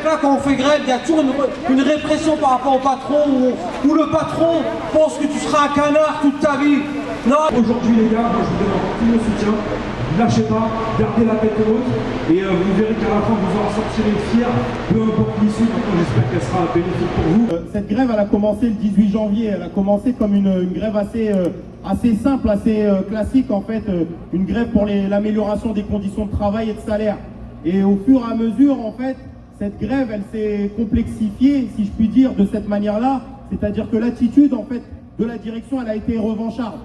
là, quand on fait grève, il y a toujours une répression par rapport au patron, où le patron pense que tu seras un canard toute ta vie. Non. Aujourd'hui les gars, moi je vous demande tout mon soutien. Lâchez pas, gardez la tête haute et vous verrez qu'à la fin vous en sortirez fiers, peu importe l'issue. Maintenant j'espère qu'elle sera bénéfique pour vous. Cette grève elle a commencé le 18 janvier, elle a commencé comme une grève assez simple, assez classique en fait, une grève pour l'amélioration des conditions de travail et de salaire. Et au fur et à mesure en fait, cette grève elle s'est complexifiée, si je puis dire, de cette manière-là, c'est-à-dire que l'attitude en fait de la direction elle a été revancharde.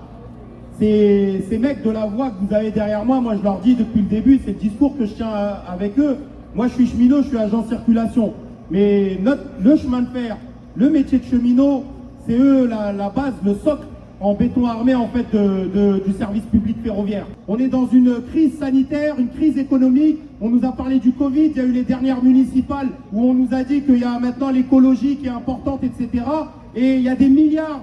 Ces mecs de la voix que vous avez derrière moi, moi je leur dis depuis le début, c'est le discours que je tiens avec eux. Moi je suis cheminot, je suis agent circulation. Mais le chemin de fer, le métier de cheminot, c'est eux la base, le socle en béton armé en fait du service public ferroviaire. On est dans une crise sanitaire, une crise économique. On nous a parlé du Covid, il y a eu les dernières municipales où on nous a dit qu'il y a maintenant l'écologie qui est importante, etc. Et il y a des milliards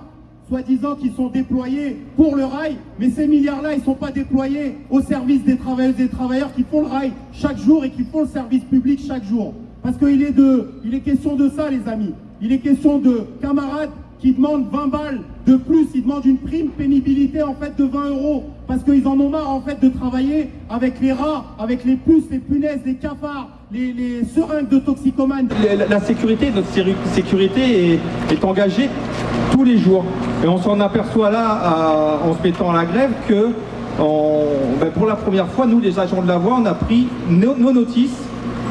soi-disant qui sont déployés pour le rail, mais ces milliards-là, ils ne sont pas déployés au service des travailleuses et des travailleurs qui font le rail chaque jour et qui font le service public chaque jour. Parce qu'il est question de ça, les amis. Il est question de camarades qui demandent 20 balles de plus, ils demandent une prime pénibilité en fait de 20 €, parce qu'ils en ont marre en fait de travailler avec les rats, avec les puces, les punaises, les cafards, les seringues de toxicomanes. La sécurité, notre sécurité est engagée tous les jours. Et on s'en aperçoit là, en se mettant à la grève, que pour la première fois, nous les agents de la voie, on a pris nos notices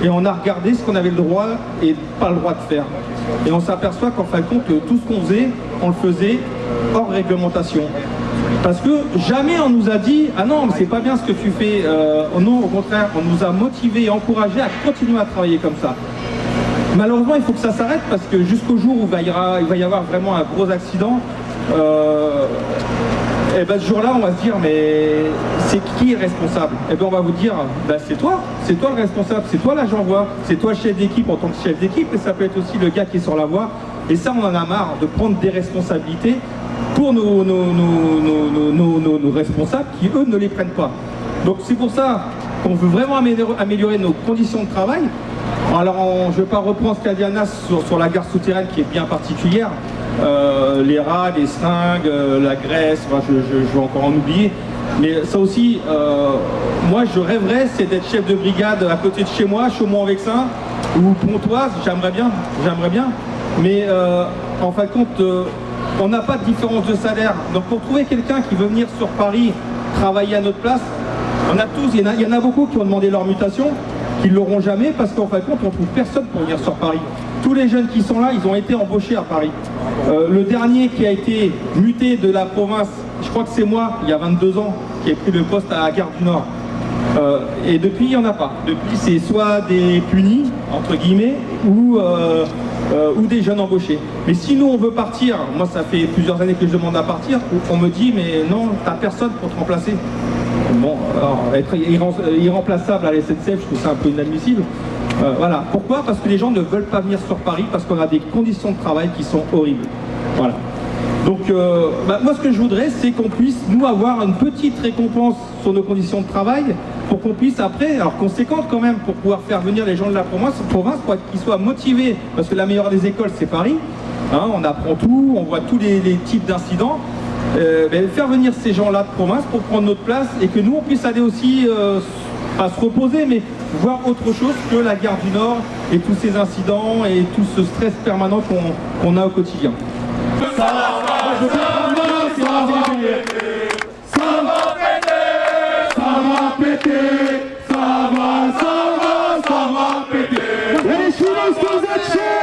et on a regardé ce qu'on avait le droit et pas le droit de faire. Et on s'aperçoit qu'en fin de compte, tout ce qu'on faisait, on le faisait hors réglementation. Parce que jamais on nous a dit « Ah non, mais c'est pas bien ce que tu fais ». Non, au contraire, on nous a motivés et encouragés à continuer à travailler comme ça. Malheureusement, il faut que ça s'arrête parce que jusqu'au jour où il va y avoir vraiment un gros accident, et ben ce jour-là, on va se dire « Mais c'est qui est responsable ?» Et ben on va vous dire « C'est toi le responsable, c'est toi l'agent voie, c'est toi le chef d'équipe en tant que chef d'équipe, et ça peut être aussi le gars qui est sur la voie. » Et ça, on en a marre de prendre des responsabilités pour nos responsables qui, eux, ne les prennent pas. Donc c'est pour ça qu'on veut vraiment améliorer nos conditions de travail. Alors je ne vais pas reprendre ce qu'a dit Anas sur la gare souterraine qui est bien particulière. Les rats, les seringues, la graisse, enfin, je vais encore en oublier. Mais ça aussi, moi je rêverais, c'est d'être chef de brigade à côté de chez moi, Chaumont-en-Vexin ou Pontoise, j'aimerais bien. Mais en fin de compte, on n'a pas de différence de salaire. Donc pour trouver quelqu'un qui veut venir sur Paris travailler à notre place, il y en a beaucoup qui ont demandé leur mutation, qui ne l'auront jamais parce qu'en fin de compte, on ne trouve personne pour venir sur Paris. Tous les jeunes qui sont là, ils ont été embauchés à Paris. Le dernier qui a été muté de la province, je crois que c'est moi, il y a 22 ans, qui ai pris le poste à la Gare du Nord. Et depuis, il n'y en a pas. Depuis, c'est soit des punis, entre guillemets, ou des jeunes embauchés. Mais si nous, on veut partir, moi, ça fait plusieurs années que je demande à partir, on me dit, mais non, t'as personne pour te remplacer. Bon, alors, être irremplaçable à la SNCF, je trouve ça un peu inadmissible. Voilà. Pourquoi? Parce que les gens ne veulent pas venir sur Paris, parce qu'on a des conditions de travail qui sont horribles. Voilà. Donc, moi, ce que je voudrais, c'est qu'on puisse, nous, avoir une petite récompense sur nos conditions de travail, pour qu'on puisse après, alors conséquente quand même, pour pouvoir faire venir les gens de la province pour qu'ils soient motivés, parce que la meilleure des écoles, c'est Paris. Hein, on apprend tout, on voit tous les types d'incidents. Faire venir ces gens-là de province pour prendre notre place et que nous, on puisse aller aussi, pas se reposer, mais voir autre chose que la gare du Nord et tous ces incidents et tout ce stress permanent qu'on a au quotidien. Ça va péter, ça va péter, ça va péter. Les chinois, est-ce que vous êtes chauds?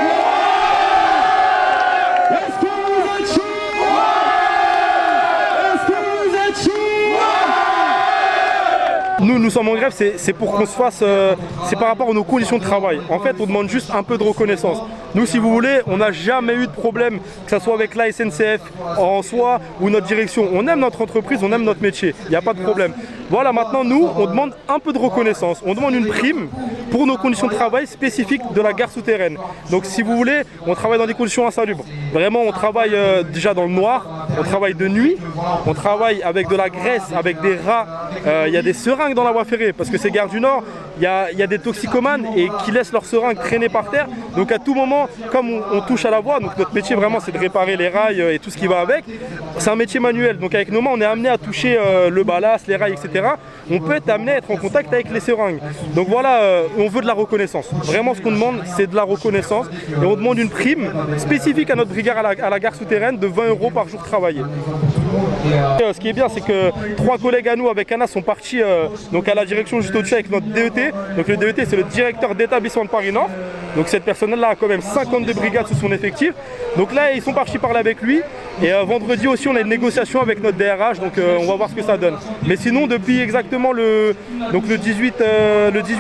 Est-ce que vous êtes chauds? Est-ce que vous êtes chauds? Nous sommes en grève, c'est pour qu'on se fasse, c'est par rapport à nos conditions de travail. En fait, on demande juste un peu de reconnaissance. Nous, si vous voulez, on n'a jamais eu de problème, que ce soit avec la SNCF en soi ou notre direction. On aime notre entreprise, on aime notre métier, il n'y a pas de problème. Voilà, maintenant, nous, on demande un peu de reconnaissance. On demande une prime pour nos conditions de travail spécifiques de la gare souterraine. Donc, si vous voulez, on travaille dans des conditions insalubres. Vraiment, on travaille déjà dans le noir, on travaille de nuit, on travaille avec de la graisse, avec des rats. Il y a des seringues dans la voie ferrée, parce que c'est Gare du Nord. il y a des toxicomanes et qui laissent leurs seringues traîner par terre. Donc à tout moment, comme on touche à la voie, donc notre métier vraiment c'est de réparer les rails et tout ce qui va avec. C'est un métier manuel, donc avec nos mains on est amené à toucher le ballast, les rails, etc. On peut être amené à être en contact avec les seringues. Donc voilà, on veut de la reconnaissance. Vraiment ce qu'on demande c'est de la reconnaissance et on demande une prime spécifique à notre brigade à la gare souterraine de 20 € par jour travaillé. Ce qui est bien c'est que 3 collègues à nous avec Anna sont partis donc à la direction juste au-dessus avec notre DET. Donc le DET c'est le directeur d'établissement de Paris Nord. Donc cette personne-là a quand même 52 brigades sous son effectif. Donc là ils sont partis parler avec lui. Et vendredi aussi on a une négociation avec notre DRH, donc on va voir ce que ça donne. Mais sinon depuis exactement le 18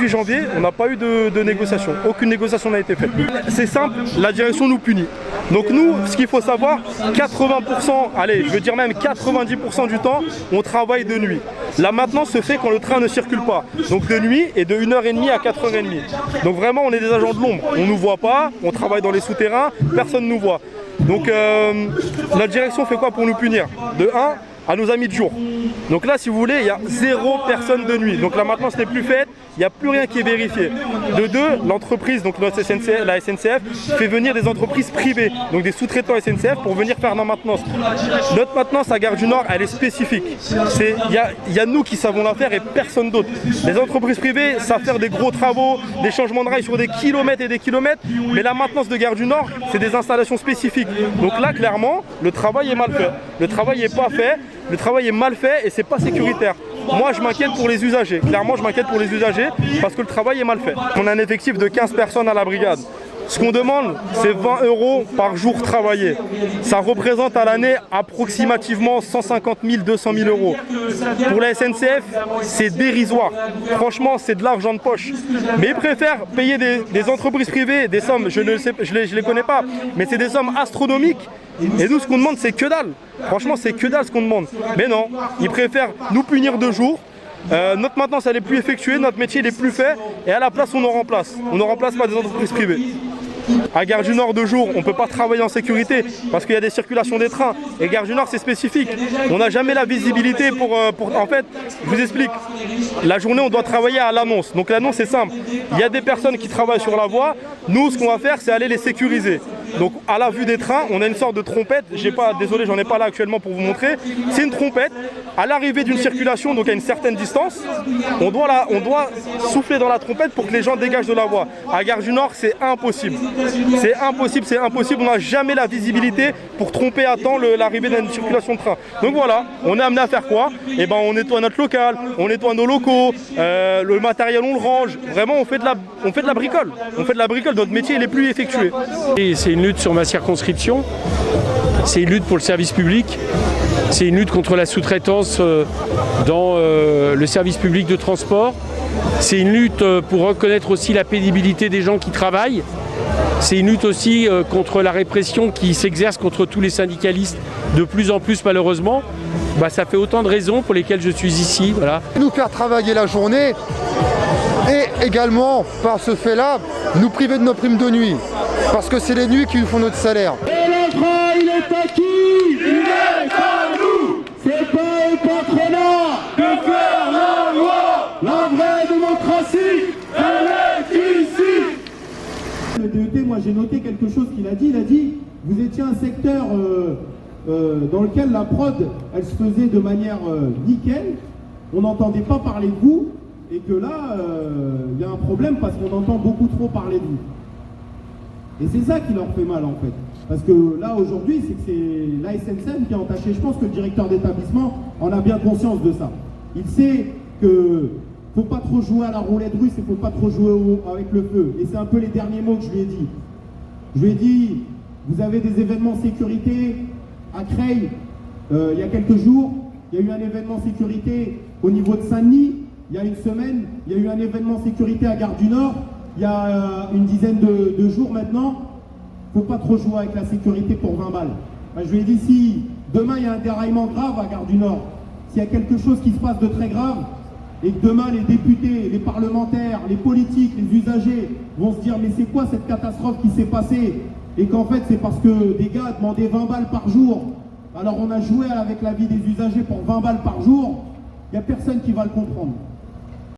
janvier, on n'a pas eu de négociation. Aucune négociation n'a été faite. C'est simple, la direction nous punit. Donc nous, ce qu'il faut savoir, 80%, allez je veux dire même 90% du temps, on travaille de nuit. La maintenance se fait quand le train ne circule pas. Donc de nuit et de 1h30 à 4h30. Donc vraiment on est des agents de l'ombre. On ne nous voit pas, on travaille dans les souterrains, personne ne nous voit. Donc la direction fait quoi pour nous punir? De 1, elle nous a mis de jour. Donc là si vous voulez, il y a 0 personne de nuit. Donc la maintenance n'est plus faite, il n'y a plus rien qui est vérifié. De 2, l'entreprise, donc la SNCF, fait venir des entreprises privées, donc des sous-traitants SNCF pour venir faire la maintenance. Notre maintenance à Gare du Nord, elle est spécifique. Il y a nous qui savons la faire et personne d'autre. Les entreprises privées savent faire des gros travaux, des changements de rails sur des kilomètres et des kilomètres, mais la maintenance de Gare du Nord, c'est des installations spécifiques. Donc là, clairement, le travail est mal fait. Le travail n'est pas fait, le travail est mal fait et c'est pas sécuritaire. Moi je m'inquiète pour les usagers, clairement je m'inquiète pour les usagers parce que le travail est mal fait. On a un effectif de 15 personnes à la brigade. Ce qu'on demande, c'est 20 € par jour travaillé. Ça représente à l'année approximativement 150 000, 200 000 €. Pour la SNCF, c'est dérisoire. Franchement, c'est de l'argent de poche. Mais ils préfèrent payer des entreprises privées, des sommes, je les connais pas, mais c'est des sommes astronomiques. Et nous, ce qu'on demande, c'est que dalle. Franchement, c'est que dalle ce qu'on demande. Mais non, ils préfèrent nous punir de jour. Notre maintenance, elle est plus effectuée, notre métier, il est plus fait. Et à la place, on en remplace. On ne remplace pas des entreprises privées. À Gare du Nord de jour, on ne peut pas travailler en sécurité parce qu'il y a des circulations des trains. Et Gare du Nord, c'est spécifique. On n'a jamais la visibilité pour... En fait, je vous explique. La journée, on doit travailler à l'annonce. Donc l'annonce, c'est simple. Il y a des personnes qui travaillent sur la voie. Nous, ce qu'on va faire, c'est aller les sécuriser. Donc à la vue des trains, on a une sorte de trompette. Désolé, j'en ai pas là actuellement pour vous montrer. C'est une trompette. À l'arrivée d'une circulation, donc à une certaine distance, on doit souffler dans la trompette pour que les gens dégagent de la voie. À Gare du Nord, c'est impossible. C'est impossible. On n'a jamais la visibilité pour tromper à temps l'arrivée d'une circulation de train. Donc voilà, on est amené à faire quoi? Eh ben, on nettoie notre local, on nettoie nos locaux, le matériel on le range. Vraiment, on fait de la bricole. On fait de la bricole. Notre métier, il est plus effectué. Et c'est une lutte sur ma circonscription. C'est une lutte pour le service public. C'est une lutte contre la sous-traitance dans le service public de transport. C'est une lutte pour reconnaître aussi la pénibilité des gens qui travaillent. C'est une lutte aussi contre la répression qui s'exerce contre tous les syndicalistes de plus en plus malheureusement. Ça fait autant de raisons pour lesquelles je suis ici. Voilà. Nous faire travailler la journée et également par ce fait-là nous priver de nos primes de nuit. Parce que c'est les nuits qui nous font notre salaire. Et le train, il est à qui? Il est à nous. C'est pas au patronat de faire la loi. La vraie démocratie, elle est ici. Le DET, moi j'ai noté quelque chose qu'il a dit. Il a dit, vous étiez un secteur dans lequel la prod, elle se faisait de manière nickel. On n'entendait pas parler de vous. Et que là, il y a un problème parce qu'on entend beaucoup trop parler de vous. Et c'est ça qui leur fait mal en fait. Parce que là aujourd'hui, c'est que c'est la SNCF qui est entachée. Je pense que le directeur d'établissement en a bien conscience de ça. Il sait que faut pas trop jouer à la roulette russe et faut pas trop jouer avec le feu. Et c'est un peu les derniers mots que je lui ai dit. Je lui ai dit, vous avez des événements sécurité à Creil. Il y a quelques jours, il y a eu un événement sécurité au niveau de Saint-Denis. Il y a une semaine, il y a eu un événement sécurité à Gare du Nord. Il y a une dizaine de jours maintenant. Il ne faut pas trop jouer avec la sécurité pour 20 balles. Je lui ai dit, si demain il y a un déraillement grave à Gare du Nord, s'il y a quelque chose qui se passe de très grave, et que demain les députés, les parlementaires, les politiques, les usagers vont se dire mais c'est quoi cette catastrophe qui s'est passée? Et qu'en fait c'est parce que des gars demandaient 20 balles par jour. Alors on a joué avec la vie des usagers pour 20 balles par jour. Il n'y a personne qui va le comprendre.